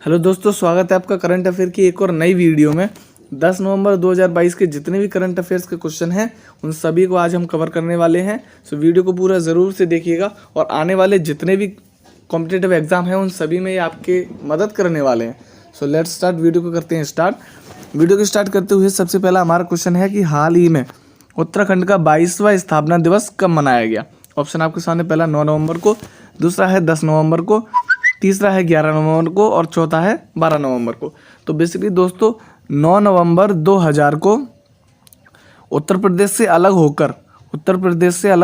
Hello दोस्तों, स्वागत है आपका करंट अफेयर की एक और नई वीडियो में। 10 नवंबर 2022 के जितने भी करंट अफेयर्स के क्वेश्चन हैं उन सभी को आज हम कवर करने वाले हैं। सो वीडियो को पूरा ज़रूर से देखिएगा और आने वाले जितने भी कॉम्पिटिटिव एग्जाम हैं उन सभी में ये आपके मदद करने वाले हैं। So let's start. वीडियो को करते हैं स्टार्ट। वीडियो को स्टार्ट करते हुए सबसे पहला हमारा क्वेश्चन है कि हाल ही में उत्तराखंड का 22वां स्थापना दिवस कब मनाया गया। ऑप्शन आपके सामने, पहला 9 नवंबर को, दूसरा है 10 नवंबर को, तीसरा है 11 नवंबर को और चौथा है 12 नवंबर को। तो बेसिकली दोस्तों 9 नवंबर 2000 को उत्तर प्रदेश से अलग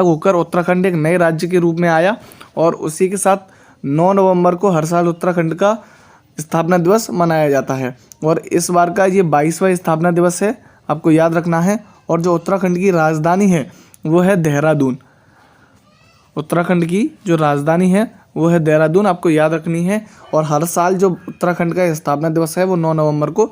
होकर उत्तराखंड एक नए राज्य के रूप में आया और उसी के साथ 9 नवंबर को हर साल उत्तराखंड का स्थापना दिवस मनाया जाता है और इस बार का ये 22वां स्थापना दिवस है, आपको याद रखना है। और जो उत्तराखंड की राजधानी है वो है देहरादून। उत्तराखंड की जो राजधानी है वो है देहरादून, आपको याद रखनी है। और हर साल जो उत्तराखंड का स्थापना दिवस है वो 9 नवंबर को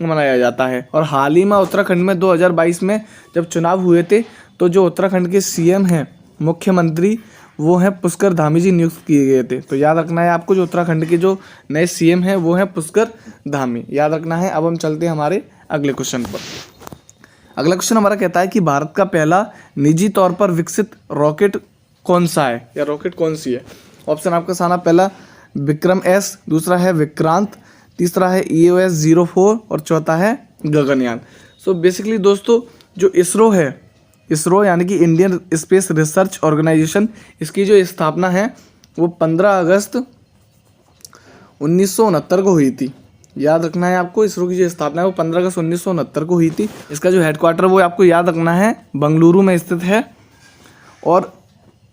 मनाया जाता है। और हाल ही में उत्तराखंड में 2022 में जब चुनाव हुए थे तो जो उत्तराखंड के सीएम हैं, मुख्यमंत्री, वो हैं पुष्कर धामी जी, नियुक्त किए गए थे। तो याद रखना है आपको, जो उत्तराखंड के जो नए सीएम हैं वो हैं पुष्कर धामी, याद रखना है। अब हम चलते हैं हमारे अगले क्वेश्चन पर। अगला क्वेश्चन हमारा कहता है कि भारत का पहला निजी तौर पर विकसित रॉकेट कौन सा है या रॉकेट कौन सी है। ऑप्शन आपका सामने, पहला विक्रम एस, दूसरा है विक्रांत, तीसरा है EOS 04 और चौथा है गगनयान। सो बेसिकली दोस्तों जो इसरो है, इसरो यानी कि इंडियन स्पेस रिसर्च ऑर्गेनाइजेशन, इसकी जो स्थापना है वो 15 अगस्त 1969 को हुई थी। याद रखना है आपको, इसरो की जो स्थापना है वो 15 अगस्त 1969 को हुई थी। इसका जो हेडक्वार्टर वो आपको याद रखना है बंगलुरु में स्थित है। और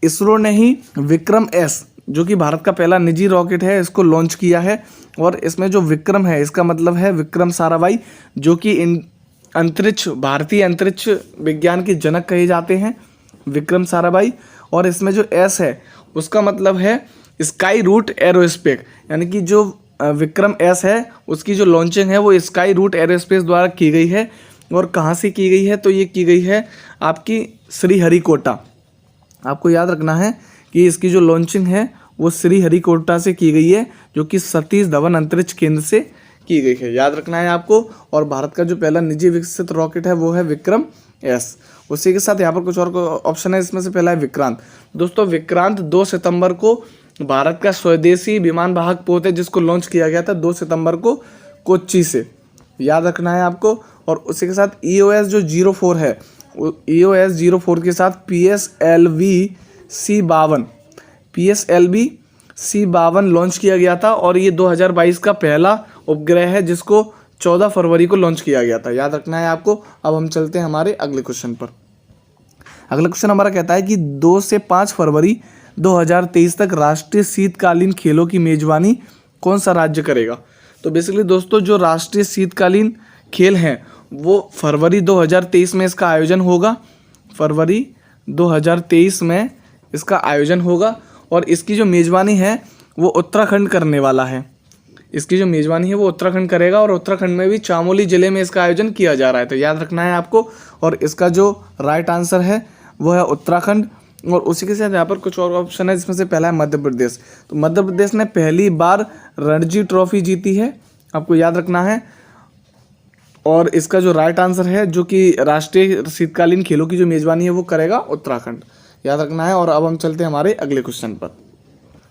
इसरो ने ही विक्रम एस, जो कि भारत का पहला निजी रॉकेट है, इसको लॉन्च किया है। और इसमें जो विक्रम है इसका मतलब है विक्रम साराभाई, जो कि भारतीय अंतरिक्ष विज्ञान के जनक कहे जाते हैं, विक्रम साराभाई। और इसमें जो एस है उसका मतलब है स्काई रूट एरोस्पेस, यानी कि जो विक्रम एस है उसकी जो लॉन्चिंग है वो स्काई रूट एरोस्पेस द्वारा की गई है। और कहाँ से की गई है, तो ये की गई है आपकी श्रीहरिकोटा। आपको याद रखना है कि इसकी जो लॉन्चिंग है वो श्रीहरिकोटा से की गई है, जो कि सतीश धवन अंतरिक्ष केंद्र से की गई है, याद रखना है आपको। और भारत का जो पहला निजी विकसित रॉकेट है वो है विक्रम एस। उसी के साथ यहाँ पर कुछ और ऑप्शन है, इसमें से पहला है विक्रांत। दोस्तों विक्रांत 2 सितंबर को भारत का स्वदेशी विमान वाहक पोत है जिसको लॉन्च किया गया था 2 सितंबर को कोच्चि से, याद रखना है आपको। और उसी के साथ EOS जो 04 है, EOS 04 के साथ PSLV C52 लॉन्च किया गया था। और ये 2022 का पहला उपग्रह है जिसको 14 फरवरी को लॉन्च किया गया था, याद रखना है आपको। अब हम चलते हैं हमारे अगले क्वेश्चन पर। अगला क्वेश्चन हमारा कहता है कि 2 से 5 फरवरी 2023 तक राष्ट्रीय शीतकालीन खेलों की मेजबानी कौन सा राज्य करेगा। तो बेसिकली दोस्तों जो राष्ट्रीय शीतकालीन खेल हैं वो फरवरी 2023 में इसका आयोजन होगा। फरवरी 2023 में इसका आयोजन होगा और इसकी जो मेज़बानी है वो उत्तराखंड करने वाला है। इसकी जो मेज़बानी है वो उत्तराखंड करेगा और उत्तराखंड में भी चामोली ज़िले में इसका आयोजन किया जा रहा है, तो याद रखना है आपको। और इसका जो राइट आंसर है वो है उत्तराखंड। और उसी के साथ यहाँ पर कुछ और ऑप्शन है, जिसमें से पहला है मध्य प्रदेश। तो मध्य प्रदेश ने पहली बार रणजी ट्रॉफी जीती है, आपको याद रखना है। और इसका जो राइट आंसर है, जो कि राष्ट्रीय शीतकालीन खेलों की जो मेज़बानी है वो करेगा उत्तराखंड, याद रखना है। और अब हम चलते हैं हमारे अगले क्वेश्चन पर।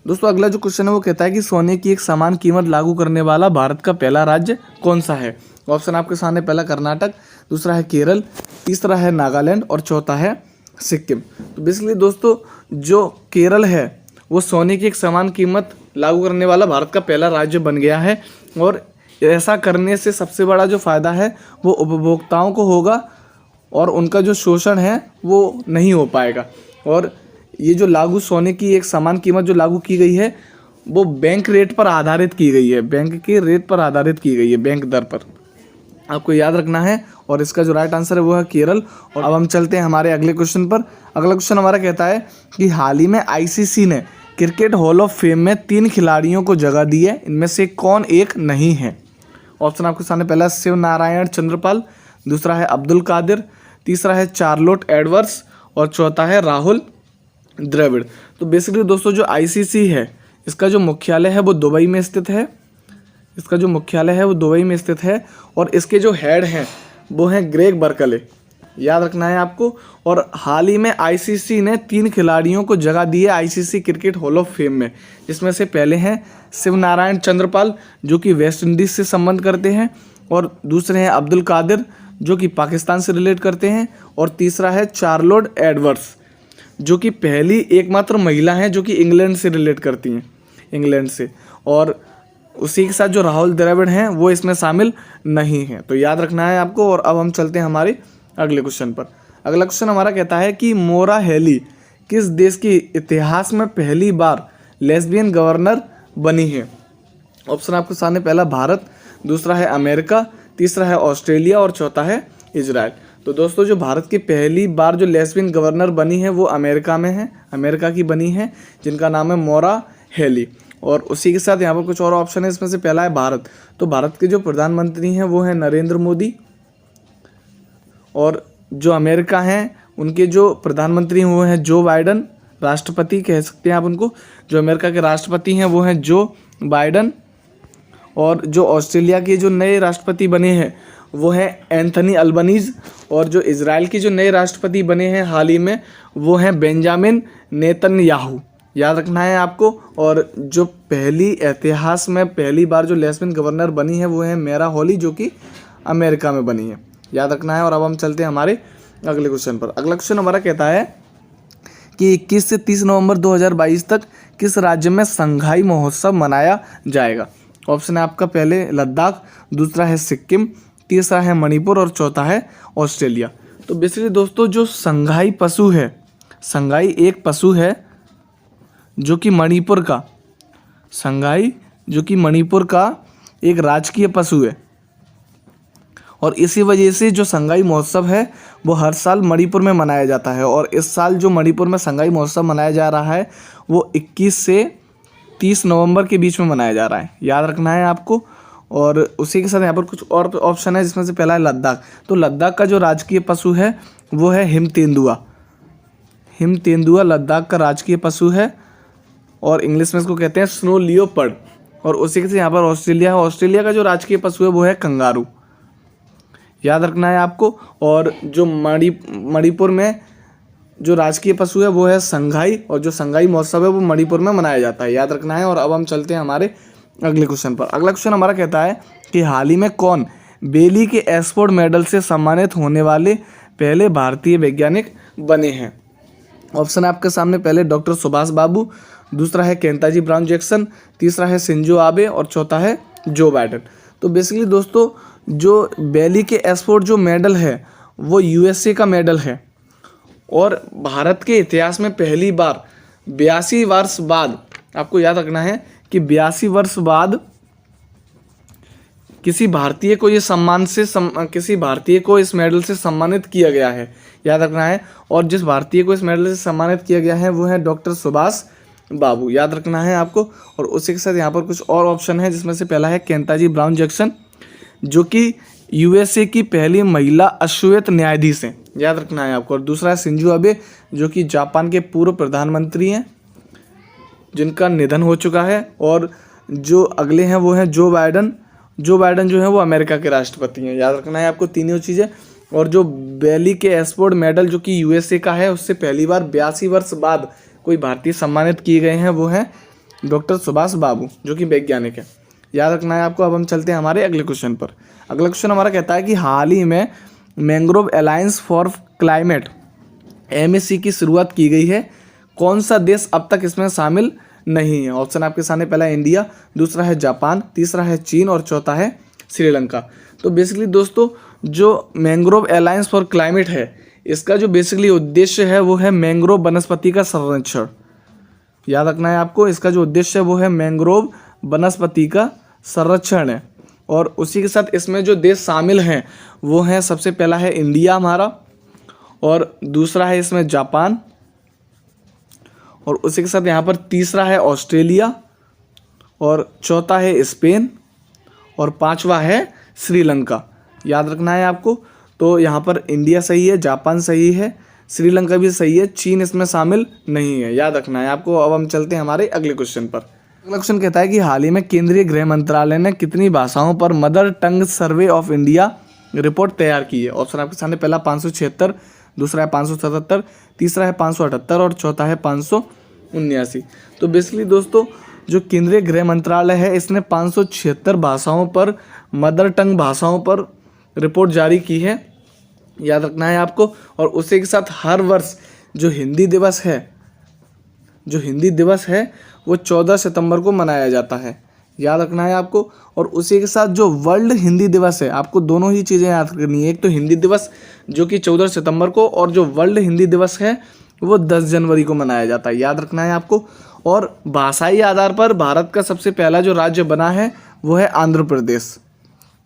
दोस्तों अगला जो क्वेश्चन है वो कहता है कि सोने की एक समान कीमत लागू करने वाला भारत का पहला राज्य कौन सा है। ऑप्शन आपके सामने, पहला कर्नाटक, दूसरा है केरल, तीसरा है नागालैंड और चौथा है सिक्किम। तो बेसिकली दोस्तों जो केरल है वो सोने की एक समान कीमत लागू करने वाला भारत का पहला राज्य बन गया है। और ऐसा करने से सबसे बड़ा जो फ़ायदा है वो उपभोक्ताओं को होगा और उनका जो शोषण है वो नहीं हो पाएगा। और ये जो लागू सोने की एक समान कीमत जो लागू की गई है वो बैंक रेट पर आधारित की गई है, बैंक के रेट पर आधारित की गई है, बैंक दर पर, आपको याद रखना है। और इसका जो राइट आंसर है वो है केरल। और अब हम चलते हैं हमारे अगले क्वेश्चन पर। अगला क्वेश्चन हमारा कहता है कि हाल ही में ICC ने क्रिकेट हॉल ऑफ फेम में 3 खिलाड़ियों को जगह दी है, इनमें से कौन एक नहीं है। ऑप्शन आपके सामने, पहला शिव नारायण चंद्रपाल, दूसरा है अब्दुल कादिर, तीसरा है चार्लोट एडवर्ड्स और चौथा है राहुल द्रविड़। तो बेसिकली दोस्तों जो ICC है इसका जो मुख्यालय है वो दुबई में स्थित है, इसका जो मुख्यालय है वो दुबई में स्थित है और इसके जो हेड हैं वो हैं ग्रेग बर्कले, याद रखना है आपको। और हाल ही में आईसीसी ने 3 खिलाड़ियों को जगह दी है ICC cricket hall of fame में, जिसमें से पहले हैं शिवनारायण चंद्रपाल जो कि वेस्ट इंडीज़ से संबंध करते हैं, और दूसरे हैं अब्दुल कादिर जो कि पाकिस्तान से रिलेट करते हैं, और तीसरा है चार्लोट एडवर्ड्स जो कि पहली एकमात्र महिला हैं जो कि इंग्लैंड से रिलेट करती हैं, इंग्लैंड से। और उसी के साथ जो राहुल द्रविड़ हैं वो इसमें शामिल नहीं हैं, तो याद रखना है आपको। और अब हम चलते हैं हमारे अगले क्वेश्चन पर। अगला क्वेश्चन हमारा कहता है कि मोरा हेली किस देश के इतिहास में पहली बार लेस्बियन गवर्नर बनी है? ऑप्शन आपके सामने, पहला भारत, दूसरा है अमेरिका, तीसरा है ऑस्ट्रेलिया और चौथा है इजराइल। तो दोस्तों जो भारत की पहली बार जो लेस्बियन गवर्नर बनी है वो अमेरिका में है, अमेरिका की बनी है, जिनका नाम है मोरा हेली। और उसी के साथ यहाँ पर कुछ और ऑप्शन है, इसमें से पहला है भारत। तो भारत के जो प्रधानमंत्री हैं वो हैं नरेंद्र मोदी, और जो अमेरिका हैं उनके जो प्रधानमंत्री हैं वो हैं जो बाइडन, राष्ट्रपति कह सकते हैं आप उनको। जो अमेरिका के राष्ट्रपति हैं वो हैं जो बाइडन, और जो ऑस्ट्रेलिया के जो नए राष्ट्रपति बने हैं वो हैं एंथनी अल्बनीज, और जो इजराइल के जो नए राष्ट्रपति बने हैं हाल ही में वो हैं बेंजामिन नेतन्याहू, याद रखना है आपको। और जो पहली इतिहास में पहली बार जो लेस्बियन गवर्नर बनी है वो है मेरा होली जो कि अमेरिका में बनी है, याद रखना है। और अब हम चलते हैं हमारे अगले क्वेश्चन पर। अगला क्वेश्चन हमारा कहता है कि 21 से 30 नवंबर 2022 तक किस राज्य में संघाई महोत्सव मनाया जाएगा? ऑप्शन है आपका, पहले लद्दाख, दूसरा है सिक्किम, तीसरा है मणिपुर और चौथा है ऑस्ट्रेलिया। तो बेसिकली दोस्तों जो संघाई पशु है, संघाई एक पशु है जो कि मणिपुर का, संघाई जो कि मणिपुर का एक राजकीय पशु है, और इसी वजह से जो संघाई महोत्सव है वो हर साल मणिपुर में मनाया जाता है। और इस साल जो मणिपुर में संघाई महोत्सव मनाया जा रहा है वो 21 से 30 नवंबर के बीच में मनाया जा रहा है, याद रखना है आपको। और उसी के साथ यहाँ पर कुछ और ऑप्शन है, जिसमें से पहला है लद्दाख। तो लद्दाख का जो राजकीय पशु है वो है हिम तेंदुआ, हिम तेंदुआ लद्दाख का राजकीय पशु है, और इंग्लिश में इसको कहते हैं स्नो लियोपर्ड। और उसी के साथ यहाँ पर ऑस्ट्रेलिया है, ऑस्ट्रेलिया का जो राजकीय पशु है वो है कंगारू, याद रखना है आपको। और जो मणिपुर में जो राजकीय पशु है वो है संघाई, और जो संघाई महोत्सव है वो मणिपुर में मनाया जाता है, याद रखना है। और अब हम चलते हैं हमारे अगले क्वेश्चन पर। अगला क्वेश्चन हमारा कहता है कि हाल ही में कौन बेली के एक्सपोर्ट मेडल से सम्मानित होने वाले पहले भारतीय वैज्ञानिक बने हैं? ऑप्शन है आपके सामने, पहले डॉक्टर सुभाष बाबू, दूसरा है केंताजी ब्राउन जैक्सन, तीसरा है शिंजो आबे और चौथा है जो बाइडन। तो बेसिकली दोस्तों जो बेली के एक्सपोर्ट जो मेडल है वो यूएसए का मेडल है, और भारत के इतिहास में पहली बार 82 वर्ष बाद, आपको याद रखना है कि 82 वर्ष बाद किसी भारतीय को ये सम्मान से किसी भारतीय को इस मेडल से सम्मानित किया गया है, याद रखना है। और जिस भारतीय को इस मेडल से सम्मानित किया गया है वो है डॉक्टर सुभाष बाबू, याद रखना है आपको। और उसी के साथ यहाँ पर कुछ और ऑप्शन है, जिसमें से पहला है केंताजी ब्राउन जैक्सन जो कि यूएसए की पहली महिला अश्वेत न्यायाधीश हैं, याद रखना है आपको। और दूसरा है शिंजो आबे जो कि जापान के पूर्व प्रधानमंत्री हैं जिनका निधन हो चुका है। और जो अगले हैं वो हैं जो बाइडन, जो बाइडन जो है वो अमेरिका के राष्ट्रपति हैं, याद रखना है आपको तीनों चीज़ें। और जो बेली के एक्सपोर्ट मेडल जो कि यूएसए का है उससे पहली बार 82 वर्ष बाद कोई भारतीय सम्मानित किए गए हैं वो हैं डॉक्टर सुभाष बाबू जो कि वैज्ञानिक है, याद रखना है आपको। अब हम चलते हैं हमारे अगले क्वेश्चन पर। अगला क्वेश्चन हमारा कहता है कि हाल ही में mangrove alliance for climate MAC की शुरुआत की गई है, कौन सा देश अब तक इसमें शामिल नहीं है? ऑप्शन आपके सामने, पहला इंडिया, दूसरा है जापान, तीसरा है चीन और चौथा है श्रीलंका। तो बेसिकली दोस्तों जो मैंग्रोव अलायंस फॉर क्लाइमेट है इसका जो बेसिकली उद्देश्य है वो है मैंग्रोव वनस्पति का संरक्षण, याद रखना है आपको। इसका जो उद्देश्य है वो है मैंग्रोव वनस्पति का संरक्षण है। और उसी के साथ इसमें जो देश शामिल हैं वो हैं, सबसे पहला है इंडिया हमारा, और दूसरा है इसमें जापान, और उसी के साथ यहाँ पर तीसरा है ऑस्ट्रेलिया, और चौथा है स्पेन, और पांचवा है श्रीलंका, याद रखना है आपको। तो यहाँ पर इंडिया सही है, जापान सही है, श्रीलंका भी सही है, चीन इसमें शामिल नहीं है, याद रखना है आपको। अब हम चलते हैं हमारे अगले क्वेश्चन पर। अगला क्वेश्चन कहता है कि हाल ही में केंद्रीय गृह मंत्रालय ने कितनी भाषाओं पर mother tongue survey of India report तैयार की है। ऑप्शन आपके सामने, पहला 576, दूसरा है 577, तीसरा है 578 और चौथा है 579। तो बेसिकली दोस्तों जो केंद्रीय गृह मंत्रालय है इसने 576 भाषाओं पर, मदर टंग भाषाओं पर रिपोर्ट जारी की है, याद रखना है आपको। और उसी के साथ हर वर्ष जो हिंदी दिवस है वो 14 सितंबर को मनाया जाता है, याद रखना है आपको। और उसी के साथ जो वर्ल्ड हिंदी दिवस है, आपको दोनों ही चीज़ें याद करनी है, एक तो हिंदी दिवस जो कि 14 सितंबर को, और जो वर्ल्ड हिंदी दिवस है वो 10 जनवरी को मनाया जाता है, याद रखना है आपको। और भाषाई आधार पर भारत का सबसे पहला जो राज्य बना है वो है आंध्र प्रदेश।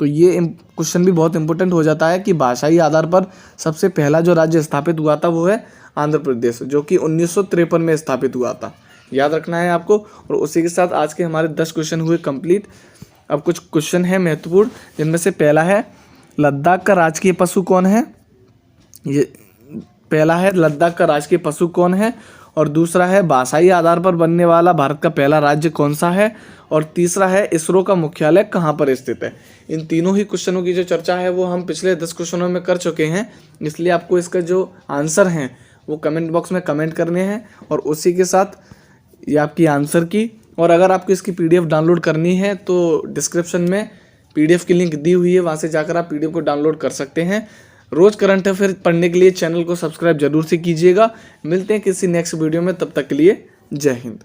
तो ये क्वेश्चन भी बहुत इंपॉर्टेंट हो जाता है कि भाषाई आधार पर सबसे पहला जो राज्य स्थापित हुआ था वो है आंध्र प्रदेश, जो कि 1953 में स्थापित हुआ था, याद रखना है आपको। और उसी के साथ आज के हमारे 10 क्वेश्चन हुए कंप्लीट। अब कुछ क्वेश्चन है महत्वपूर्ण, जिनमें से पहला है लद्दाख का राजकीय पशु कौन है। ये पहला है लद्दाख का राजकीय पशु कौन है, और दूसरा है भाषाई आधार पर बनने वाला भारत का पहला राज्य कौन सा है, और तीसरा है इसरो का मुख्यालय कहाँ पर स्थित है। इन तीनों ही क्वेश्चनों की जो चर्चा है वो हम पिछले 10 क्वेश्चनों में कर चुके हैं, इसलिए आपको इसका जो आंसर हैं वो कमेंट बॉक्स में कमेंट करने हैं, और उसी के साथ ये आपकी आंसर की। और अगर आपको इसकी PDF डाउनलोड करनी है तो डिस्क्रिप्शन में PDF की लिंक दी हुई है, वहाँ से जाकर आप PDF को डाउनलोड कर सकते हैं। रोज़ करंट अफेयर पढ़ने के लिए चैनल को सब्सक्राइब जरूर से कीजिएगा। मिलते हैं किसी नेक्स्ट वीडियो में, तब तक के लिए जय हिंद।